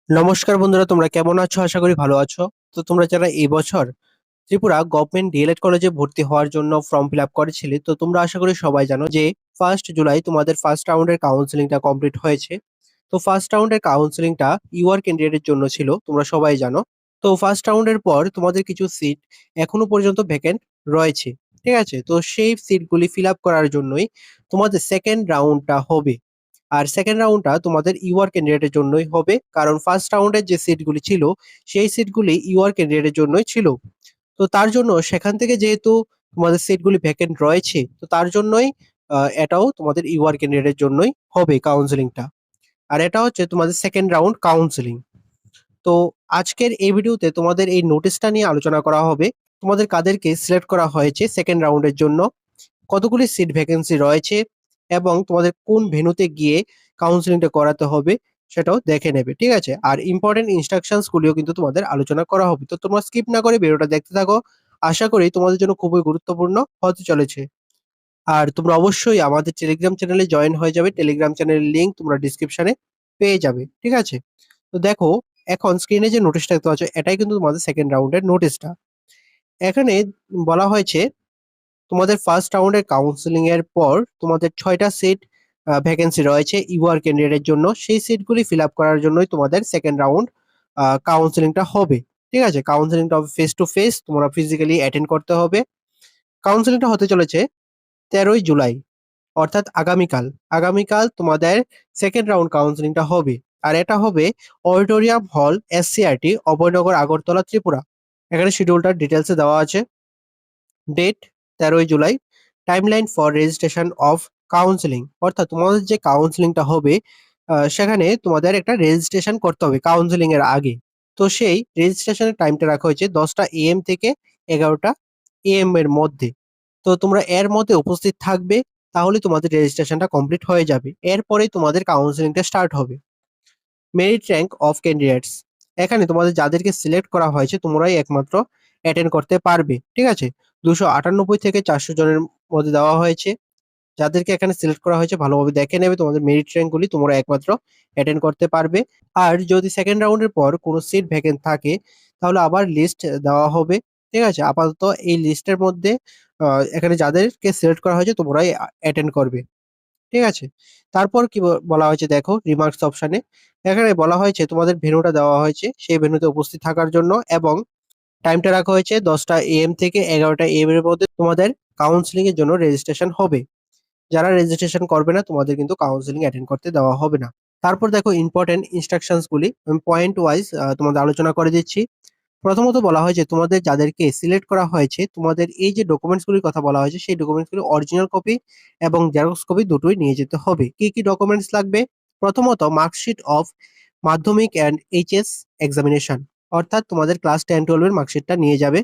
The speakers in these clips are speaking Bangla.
নমস্কার বন্ধুরা, তোমরা কেমন আছো? আশা করি ভালো আছো। তো তোমরা যারা এই বছর ত্রিপুরা গভর্নমেন্ট ডিএলএড কলেজে ভর্তি হওয়ার জন্য ফর্ম ফিল আপ করেছিলে, তো তোমরা আশা করি সবাই জানো যে 1 জুলাই তোমাদের ফার্স্ট রাউন্ডের কাউন্সিলিংটা কমপ্লিট হয়েছে। তো ফার্স্ট রাউন্ডের কাউন্সিলিংটা ইউআর ক্যান্ডিডেটের জন্য ছিল, তোমরা সবাই জানো। তো ফার্স্ট রাউন্ডের পর তোমাদের কিছু সিট এখনো পর্যন্ত ভ্যাকেন্ট রয়েছে। ঠিক আছে, তো সেই সিটগুলি ফিল আপ করার জন্যই তোমাদের সেকেন্ড রাউন্ডটা হবে। আর সেকেন্ড রাউন্ডটা তোমাদের ইউআর ক্যান্ডিডেটের জন্যই হবে, কারণ ফার্স্ট রাউন্ডের যে সিটগুলি ছিল সেই সিটগুলি ইউআর ক্যান্ডিডেটের জন্যই ছিল। তো তার জন্য সেখান থেকে যেহেতু তোমাদের সিটগুলি ভ্যাকেন্ট রয়েছে, তো তার জন্যই এটাও তোমাদের ইউআর ক্যান্ডিডেটের জন্যই হবে কাউন্সিলিংটা। আর এটা হচ্ছে তোমাদের সেকেন্ড রাউন্ড কাউন্সিলিং। তো আজকের এই ভিডিওতে তোমাদের এই নোটিশটা নিয়ে আলোচনা করা হবে। তোমাদের কাদেরকে সিলেক্ট করা হয়েছে সেকেন্ড রাউন্ডের জন্য, কতগুলি সিট ভ্যাকেন্সি রয়েছে, এবং তোমাদের কোন ভেন্যুতে গিয়ে কাউন্সিলিংটা করাতে হবে সেটাও দেখে নেবে। ঠিক আছে, আর ইম্পর্টেন্ট ইনস্ট্রাকশনস গুলিও কিন্তু তোমাদের আলোচনা করা হবে। তো তোমরা স্কিপ না করে ভিডিওটা দেখতে থাকো, আশা করি তোমাদের জন্য খুবই গুরুত্বপূর্ণ হতে চলেছে। আর তোমরা অবশ্যই আমাদের টেলিগ্রাম চ্যানেলে জয়েন হয়ে যাবে, টেলিগ্রাম চ্যানেলের লিংক তোমরা ডিসক্রিপশনে পেয়ে যাবে। ঠিক আছে, তো দেখো, এখন স্ক্রিনে যে নোটিশটা দেখতে পাচ্ছ এটাই কিন্তু তোমাদের সেকেন্ড রাউন্ডের নোটিশটা। এখানে বলা হয়েছে তোমাদের ফার্স্ট রাউন্ডের কাউন্সিলিং এর পর তোমাদের 6টা সিট ভ্যাকেন্সি রয়েছে ইউআর ক্যান্ডিডেটের জন্য। সেই সিটগুলি ফিল আপ করার জন্যই তোমাদের সেকেন্ড রাউন্ড কাউন্সিলিংটা হবে। ঠিক আছে, কাউন্সিলিংটা হবে ফেস টু ফেস, তোমরা ফিজিক্যালি অ্যাটেন্ড করতে হবে। কাউন্সিলিংটা হতে চলেছে 13ই জুলাই, অর্থাৎ আগামীকাল। আগামীকাল তোমাদের সেকেন্ড রাউন্ড কাউন্সিলিংটা হবে। আর এটা হবে অডিটোরিয়াম হল, এসসিআরটি, অভয়নগর, আগরতলা, ত্রিপুরা। এখানে শিডিউলটার ডিটেলসে দেওয়া আছে। ডেট 13ই July. Timeline for registration of counselling, অর্থাৎ তোমাদের যে কাউন্সিলিংটা হবে সেখানে তোমাদের একটা রেজিস্ট্রেশন করতে হবে কাউন্সিলিং এর আগে। তো সেই রেজিস্ট্রেশনের টাইমটা রাখা হয়েছে 10টা AM থেকে 11টা AM এর মধ্যে। তো তোমরা এর মধ্যে উপস্থিত থাকবে, তাহলে তোমাদের রেজিস্ট্রেশনটা কমপ্লিট হয়ে যাবে। এরপরেই তোমাদের কাউন্সিলিংটা স্টার্ট হবে। মেরিট র্যাঙ্ক অফ ক্যান্ডিডেটস, এখানে তোমাদের যাদেরকে সিলেক্ট করা হয়েছে তোমরাই একমাত্র অ্যাটেন্ড করতে পারবে। ঠিক আছে, 298 থেকে 400 জনের মধ্যে দেওয়া হয়েছে। যাদেরকে এখানে সিলেক্ট করা হয়েছে ভালোভাবে দেখে নেবে, তোমাদের মেরিট র্যাঙ্ক গুলি তোমরা একমাত্র অ্যাটেন্ড করতে পারবে। আর যদি সেকেন্ড রাউন্ডের পর কোনো সিট ভ্যাকেন্ট থাকে তাহলে আবার লিস্ট দেওয়া হবে। ঠিক আছে, আপাতত এই লিস্টের মধ্যে এখানে যাদেরকে সিলেক্ট করা হয়েছে তোমরাই অ্যাটেন্ড করবে। ঠিক আছে, তারপর কি বলা হয়েছে দেখো, রিমার্কস অপশনে এখানে বলা হয়েছে তোমাদের ভেন্যুটা দেওয়া হয়েছে সেই ভেন্যুতে উপস্থিত থাকার জন্য, এবং টাইমটা রাখা হয়েছে 10টা AM থেকে 11টা AM এর মধ্যে তোমাদের কাউন্সিলিং এর জন্য রেজিস্ট্রেশন হবে। যারা রেজিস্ট্রেশন করবে না তোমাদের কিন্তু কাউন্সিলিং অ্যাটেন্ড করতে দেওয়া হবে না। তারপর দেখো ইম্পর্টেন্ট ইনস্ট্রাকশনস গুলি আমি পয়েন্ট ওয়াইজ তোমাদের আলোচনা করে দিচ্ছি। প্রথমত বলা হয়েছে তোমাদের যাদেরকে সিলেক্ট করা হয়েছে তোমাদের এই যে ডকুমেন্টস গুলির কথা বলা হয়েছে সেই ডকুমেন্টস গুলি অরিজিনাল কপি এবং জেরক্স কপি দুটোই নিয়ে যেতে হবে। কি কি ডকুমেন্টস লাগবে? প্রথমত মার্কশিট অফ মাধ্যমিক অ্যান্ড এইচএস এক্সামিনেশন, অর্থাৎ তোমাদের ক্লাস 10-12 এর মার্কশিটটা নিয়ে যাবে।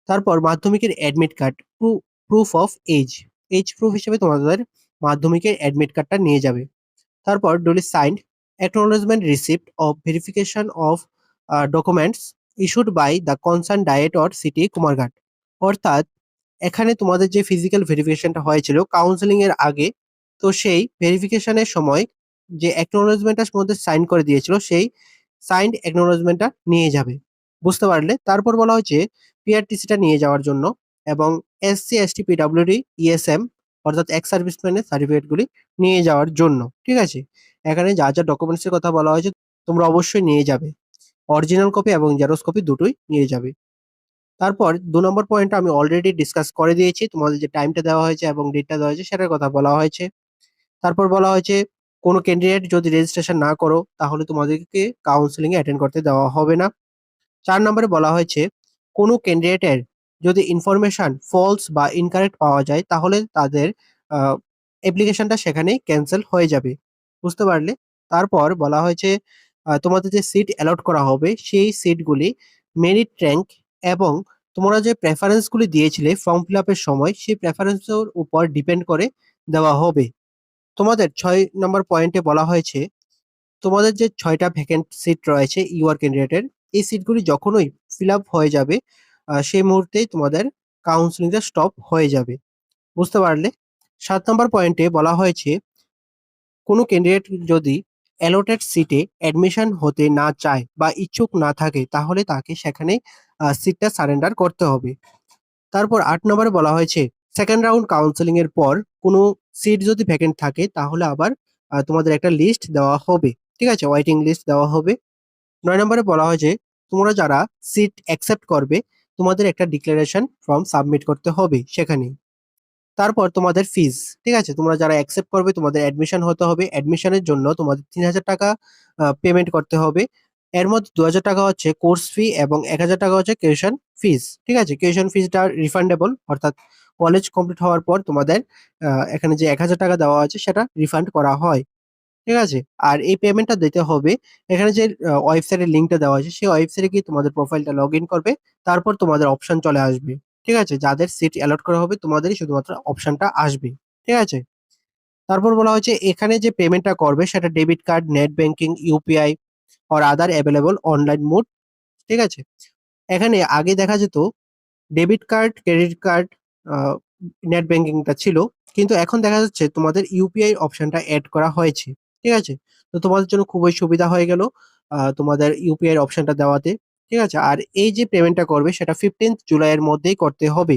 তারপর মাধ্যমিকের admit card, proof of age, age proof হিসেবে তোমাদের মাধ্যমিকের অ্যাডমিট কার্ডটা নিয়ে যাবে। তারপর duly signed acknowledgement receipt of verification of documents issued by the concerned diet or city Kumarghat, অর্থাৎ এখানে তোমাদের যে ফিজিক্যাল ভেরিফিকেশনটা হয়েছিল কাউন্সিলিং এর আগে, তো সেই ভেরিফিকেশনের সময় যে অ্যাকনোলেজমেন্টটার মধ্যে সাইন করে দিয়েছিল সেই সাইন্ড অ্যাকনোলেজমেন্টটা নিয়ে যাবে। বুঝতে পারলে? তারপর বলা হয়েছে পিআরটিসিটা নিয়ে যাওয়ার জন্য, এবং এসসি এসটি পিডব্লিউডি ইএসএম, অর্থাৎ এক্স সার্ভিসম্যানের সার্টিফিকেটগুলি নিয়ে যাওয়ার জন্য। ঠিক আছে, এখানে যা যা ডকুমেন্টস এর কথা বলা হয়েছে তোমরা অবশ্যই নিয়ে যাবে। অরিজিনাল কপি এবং জেরক্স কপি দুটোই নিয়ে যাবে। তারপর 2 নম্বর পয়েন্টটা আমি অলরেডি ডিসকাস করে দিয়েছি, তোমাদের যে টাইমটা দেওয়া হয়েছে এবং ডেটটা দেওয়া হয়েছে সেটার কথা বলা হয়েছে। তারপর বলা হয়েছে কোনো ক্যান্ডিডেট যদি রেজিস্ট্রেশন না করো তাহলে তোমাদেরকে কাউন্সিলিং এ অ্যাটেন্ড করতে দেওয়া হবে না। 4 নম্বরে বলা হয়েছে কোনো ক্যান্ডিডেটের যদি ইনফরমেশন ফলস বা ইনকারেক্ট পাওয়া যায় তাহলে তাদের অ্যাপ্লিকেশনটা সেখানেই ক্যান্সেল হয়ে যাবে। বুঝতে পারলে? তারপর বলা হয়েছে তোমাদের যে সিট অ্যালট করা হবে সেই সিটগুলি মেরিট র্যাঙ্ক এবং তোমরা যে প্রেফারেন্স গুলি দিয়েছিলে ফর্ম ফিল আপের সময় সেই প্রেফারেন্সের উপর ডিপেন্ড করে দেওয়া হবে। তোমাদের 6 নম্বর পয়েন্টে বলা হয়েছে তোমাদের যে 6টা ভ্যাকেন্ট সিট রয়েছে ইউআর ক্যান্ডিডেটের, এই সিটগুলি যখনই ফিল আপ হয়ে যাবে সেই মুহূর্তেই তোমাদের কাউন্সিলিংটা স্টপ হয়ে যাবে। বুঝতে পারলে? 7 নম্বর পয়েন্টে বলা হয়েছে কোনো ক্যান্ডিডেট যদি অ্যালোটেড সিটে অ্যাডমিশন হতে না চায় বা ইচ্ছুক না থাকে তাহলে তাকে সেখানে সিটটা সারেন্ডার করতে হবে। তারপর ৮ নম্বরে বলা হয়েছে সেকেন্ড রাউন্ড কাউন্সেলিং এর পর কোনো সিট যদি ভ্যাকেন্ট থাকে তাহলে আবার তোমাদের একটা লিস্ট দেওয়া হবে। ঠিক আছে? ওয়েটিং লিস্ট দেওয়া হবে। ৯ নম্বরে বলা হয়েছে তোমরা যারা সিট অ্যাকসেপ্ট করবে তোমাদের একটা ডিক্লারেশন ফর্ম সাবমিট করতে হবে সেখানেই। তারপর তোমাদের ফিস, ঠিক আছে? তোমরা যারা অ্যাকসেপ্ট করবে তোমাদের অ্যাডমিশন হতে হবে। অ্যাডমিশনের জন্য তোমাদের ৩,০০০ টাকা পেমেন্ট করতে হবে। এর মধ্যে ৳২,০০০ হচ্ছে কোর্স ফি এবং ৳১,০০০ হচ্ছে টিউশন ফিস। ঠিক আছে? টিউশন ফিসটা রিফান্ডেবল অর্থাৎ কলেজ কমপ্লিট হওয়ার পর তোমাদের এখানে যে ৳১,০০০ দেওয়া আছে সেটা রিফান্ড করা হয়। ঠিক আছে? আর এই পেমেন্টটা দিতে হবে এখানে যে ওয়েবসাইটের লিঙ্কটা দেওয়া আছে সেই ওয়েবসাইটে গিয়ে তোমাদের প্রোফাইলটা লগইন করবে। তারপর তোমাদের অপশন চলে আসবে। ঠিক আছে? যাদের সিট অ্যালট করা হবে তোমাদেরই শুধুমাত্র অপশনটা আসবে। ঠিক আছে? তারপর বলা হয়েছে এখানে যে পেমেন্টটা করবে সেটা debit card, net banking, UPI or other available online mode. ঠিক আছে? এখানে আগে দেখা যেত ডেবিট কার্ড, ক্রেডিট কার্ড, আ নেট ব্যাংকিংটা ছিল। কিন্তু এখন দেখা যাচ্ছে তোমাদের ইউপিআই অপশনটা এড করা হয়েছে। ঠিক আছে? তো তোমাদের জন্য খুবই সুবিধা হয়ে গেল তোমাদের ইউপিআই এর অপশনটা দেওয়াতে। ঠিক আছে? আর এই যে পেমেন্টটা করবে সেটা 15th জুলাই এর মধ্যেই করতে হবে।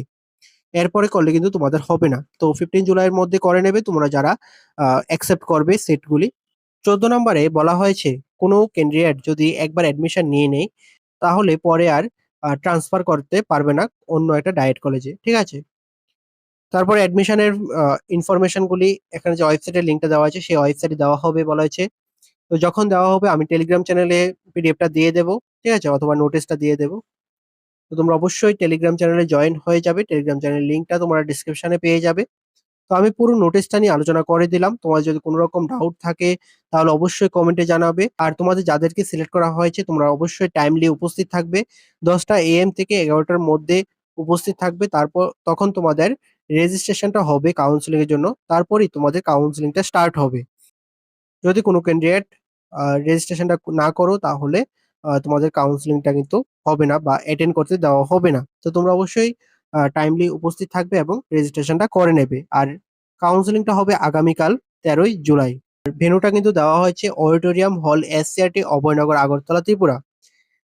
এরপরে করলে কিন্তু তোমাদের হবে না। তো 15 জুলাইয়ের মধ্যে করে নেবে তোমরা যারা অ্যাকসেপ্ট করবে সিটগুলি। ১৪ নম্বরে বলা হয়েছে কোনো ক্যান্ডিডেট যদি একবার অ্যাডমিশন নিয়ে নেয় তাহলে পরে আর ট্রান্সফার করতে পারবে না অন্য একটা ডায়েট কলেজে। ঠিক আছে? তারপরে অ্যাডমিশনের আ ইনফরমেশন গুলি এখানে যে ওয়েবসাইটের লিঙ্কটা দেওয়া আছে সেই ওয়েবসাইটে দেওয়া হবে বলা হয়েছে। তো যখন দেওয়া হবে আমি টেলিগ্রাম চ্যানেলে পিডিএফটা দিয়ে দেব। ঠিক আছে? অথবা নোটিশটা দিয়ে দেব। তো তোমরা অবশ্যই টেলিগ্রাম চ্যানেলে জয়েন হয়ে যাবে। টেলিগ্রাম চ্যানেলের লিঙ্কটা তোমরা ডেসক্রিপশনে পেয়ে যাবে। তো আমি পুরো নোটিশটা নিয়ে আলোচনা করে দিলাম। তোমার যদি কোন রকম ডাউট থাকে তাহলে অবশ্যই কমেন্টে জানাবে। আর তোমাদের যাদেরকে সিলেক্ট করা হয়েছে তোমরা অবশ্যই টাইমলি উপস্থিত থাকবে। 10টা এএম থেকে 11টার মধ্যে উপস্থিত থাকবে। তারপর তখন তোমাদের রেজিস্ট্রেশনটা হবে কাউন্সেলিং এর জন্য। তারপরেই তোমাদের কাউন্সেলিংটা স্টার্ট হবে। যদি কোনো ক্যান্ডিডেট রেজিস্ট্রেশনটা না করো তাহলে তোমাদের কাউন্সেলিংটা কিন্তু হবে না বা অ্যাটেন্ড করতে দেওয়া হবে না। তো তোমরা অবশ্যই টাইমলি উপস্থিত থাকবে এবং রেজিস্ট্রেশনটা করে নেবে। আর কাউন্সেলিংটা হবে আগামীকাল ১৩ই জুলাই। আর ভেন্যুটা কিন্তু দেওয়া হয়েছে অডিটোরিয়াম হল এসসিআরটি অভয়নগর আগরতলা ত্রিপুরা।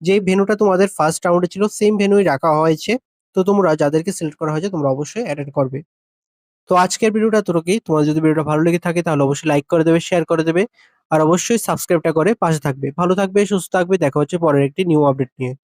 যেই ভেন্যুটা তোমাদের ফার্স্ট রাউন্ডে ছিল সেম ভেন্যুই রাখা হয়েছে। তো তোমরা যাদেরকে সিলেক্ট করা হয়েছে তোমরা অবশ্যই অ্যাটেন্ড করবে। তো আজকের ভিডিওটা এতটুকুই। তোমার যদি ভিডিওটা ভালো লেগে থাকে তাহলে অবশ্যই লাইক করে দেবে, শেয়ার করে দেবে। আর অবশ্যই সাবস্ক্রাইবটা করে পাশে থাকবে। ভালো থাকবে, সুস্থ থাকবে। দেখা হচ্ছে পরের একটি নিউ আপডেট নিয়ে।